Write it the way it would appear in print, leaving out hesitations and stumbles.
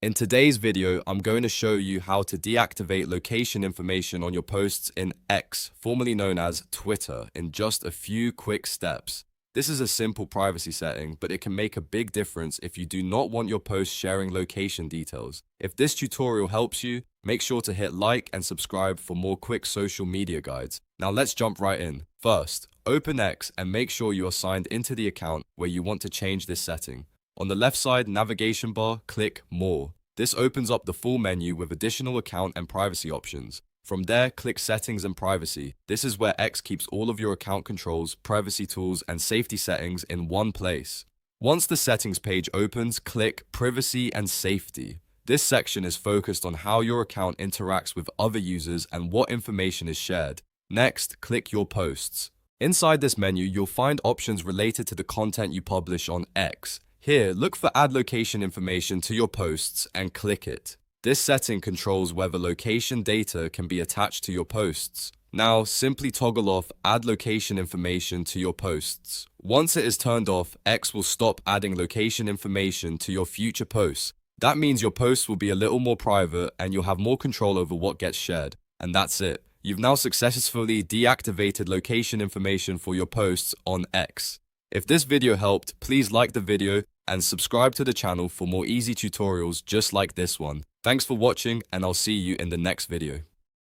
In today's video, I'm going to show you how to deactivate location information on your posts in X, formerly known as Twitter, in just a few quick steps. This is a simple privacy setting, but it can make a big difference if you do not want your posts sharing location details. If this tutorial helps you, make sure to hit like and subscribe for more quick social media guides. Now let's jump right in. First, open X and make sure you are signed into the account where you want to change this setting. On the left side navigation bar, click More. This opens up the full menu with additional account and privacy options. From there, click Settings and Privacy. This is where X keeps all of your account controls, privacy tools, and safety settings in one place. Once the settings page opens, click Privacy and Safety. This section is focused on how your account interacts with other users and what information is shared. Next, click Your Posts. Inside this menu, you'll find options related to the content you publish on X. Here, look for Add Location information to your posts and click it. This setting controls whether location data can be attached to your posts. Now, simply toggle off Add Location information to your posts. Once it is turned off, X will stop adding location information to your future posts. That means your posts will be a little more private and you'll have more control over what gets shared. And that's it. You've now successfully deactivated location information for your posts on X. If this video helped, please like the video and subscribe to the channel for more easy tutorials just like this one. Thanks for watching, and I'll see you in the next video.